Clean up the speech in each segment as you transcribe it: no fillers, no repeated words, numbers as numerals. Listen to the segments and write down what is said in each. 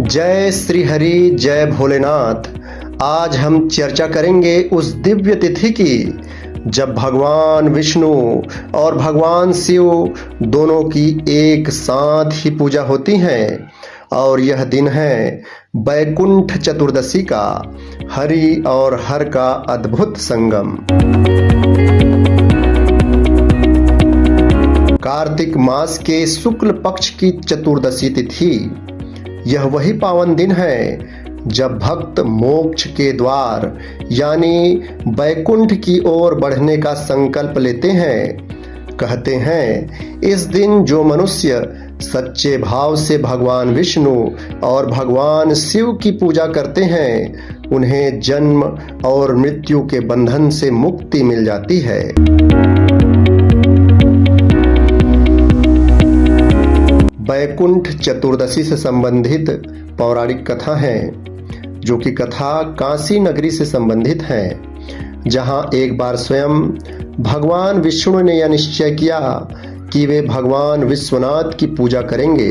जय श्री हरि, जय भोलेनाथ। आज हम चर्चा करेंगे उस दिव्य तिथि की जब भगवान विष्णु और भगवान शिव दोनों की एक साथ ही पूजा होती है। और यह दिन है वैकुंठ चतुर्दशी का, हरि और हर का अद्भुत संगम। कार्तिक मास के शुक्ल पक्ष की चतुर्दशी तिथि, यह वही पावन दिन है जब भक्त मोक्ष के द्वार यानी वैकुंठ की ओर बढ़ने का संकल्प लेते हैं। कहते हैं इस दिन जो मनुष्य सच्चे भाव से भगवान विष्णु और भगवान शिव की पूजा करते हैं, उन्हें जन्म और मृत्यु के बंधन से मुक्ति मिल जाती है। वैकुंठ चतुर्दशी से संबंधित पौराणिक कथा है, जो कि कथा काशी नगरी से संबंधित है, जहां एक बार स्वयं भगवान विष्णु ने यह निश्चय किया कि वे भगवान विश्वनाथ की पूजा करेंगे।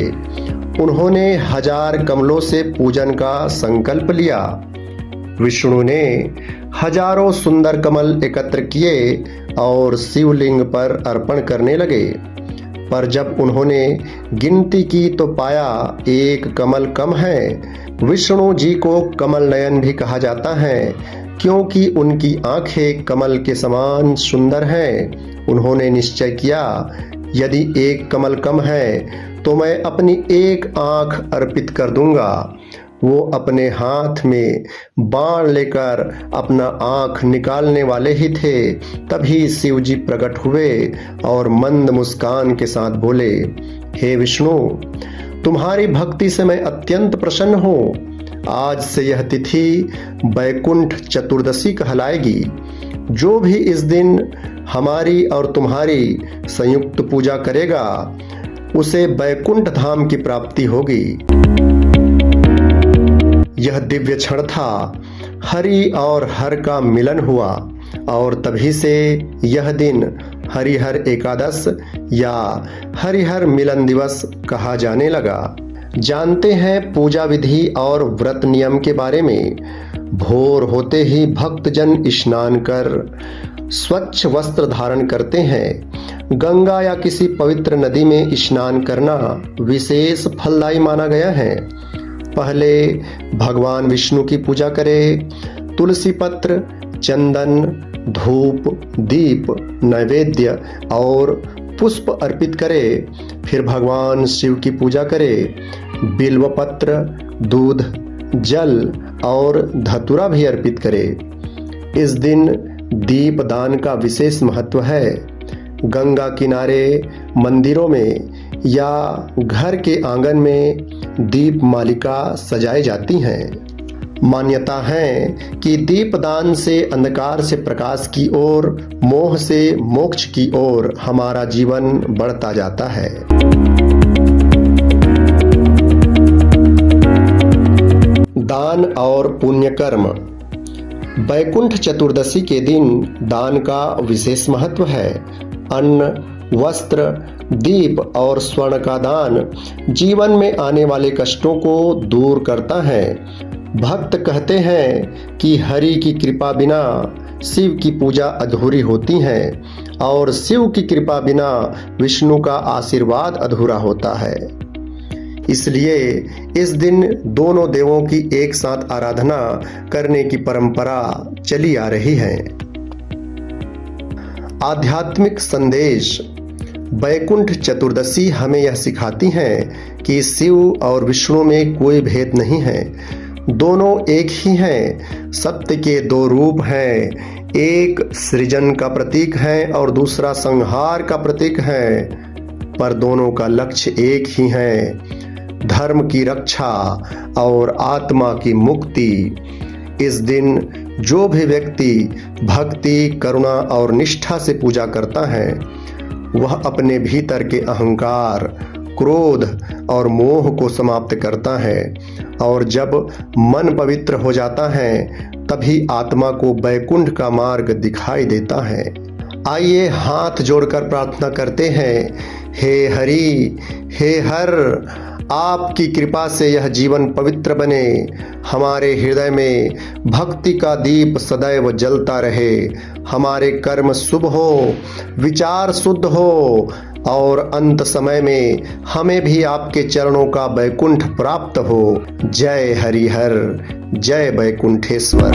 उन्होंने 1000 कमलों से पूजन का संकल्प लिया। विष्णु ने हजारों सुंदर कमल एकत्र किए और शिवलिंग पर अर्पण करने लगे। पर जब उन्होंने गिनती की तो पाया एक कमल कम है। विष्णु जी को कमल नयन भी कहा जाता है, क्योंकि उनकी आंखें कमल के समान सुंदर हैं। उन्होंने निश्चय किया, यदि एक कमल कम है तो मैं अपनी एक आंख अर्पित कर दूंगा। वो अपने हाथ में बाण लेकर अपना आंख निकालने वाले ही थे, तभी शिव जी प्रकट हुए और मंद मुस्कान के साथ बोले, हे विष्णु, तुम्हारी भक्ति से मैं अत्यंत प्रसन्न हूँ। आज से यह तिथि वैकुंठ चतुर्दशी कहलाएगी। जो भी इस दिन हमारी और तुम्हारी संयुक्त पूजा करेगा, उसे वैकुंठ धाम की प्राप्ति होगी। यह दिव्य क्षण था, हरि और हर का मिलन हुआ और तभी से यह दिन हरिहर एकादश या हरिहर मिलन दिवस कहा जाने लगा। जानते हैं पूजा विधि और व्रत नियम के बारे में। भोर होते ही भक्तजन स्नान कर स्वच्छ वस्त्र धारण करते हैं। गंगा या किसी पवित्र नदी में स्नान करना विशेष फलदायी माना गया है। पहले भगवान विष्णु की पूजा करें। तुलसी पत्र, चंदन, धूप, दीप, नैवेद्य और पुष्प अर्पित करें। फिर भगवान शिव की पूजा करें। बिल्व पत्र, दूध, जल और धतूरा भी अर्पित करें। इस दिन दीप दान का विशेष महत्व है। गंगा किनारे, मंदिरों में या घर के आंगन में दीप मालिका सजाई जाती हैं। मान्यता है कि दीपदान से अंधकार से प्रकाश की ओर, मोह से मोक्ष की ओर हमारा जीवन बढ़ता जाता है। दान और पुण्य कर्म। वैकुंठ चतुर्दशी के दिन दान का विशेष महत्व है। अन्न, वस्त्र, दीप और स्वर्ण का दान जीवन में आने वाले कष्टों को दूर करता है। भक्त कहते हैं कि हरि की कृपा बिना शिव की पूजा अधूरी होती है और शिव की कृपा बिना विष्णु का आशीर्वाद अधूरा होता है। इसलिए इस दिन दोनों देवों की एक साथ आराधना करने की परंपरा चली आ रही है। आध्यात्मिक संदेश। वैकुंठ चतुर्दशी हमें यह सिखाती है कि शिव और विष्णु में कोई भेद नहीं है। दोनों एक ही हैं। सत्य के दो रूप हैं, एक सृजन का प्रतीक है और दूसरा संहार का प्रतीक है, पर दोनों का लक्ष्य एक ही है, धर्म की रक्षा और आत्मा की मुक्ति। इस दिन जो भी व्यक्ति भक्ति, करुणा और निष्ठा से पूजा करता है, वह अपने भीतर के अहंकार, क्रोध और मोह को समाप्त करता है। और जब मन पवित्र हो जाता है, तभी आत्मा को वैकुंठ का मार्ग दिखाई देता है। आइए हाथ जोड़कर प्रार्थना करते हैं, हे हरि, हे हर, आपकी कृपा से यह जीवन पवित्र बने, हमारे हृदय में भक्ति का दीप सदैव जलता रहे, हमारे कर्म शुभ हो, विचार शुद्ध हो और अंत समय में हमें भी आपके चरणों का वैकुंठ प्राप्त हो। जय हरिहर, जय वैकुंठेश्वर।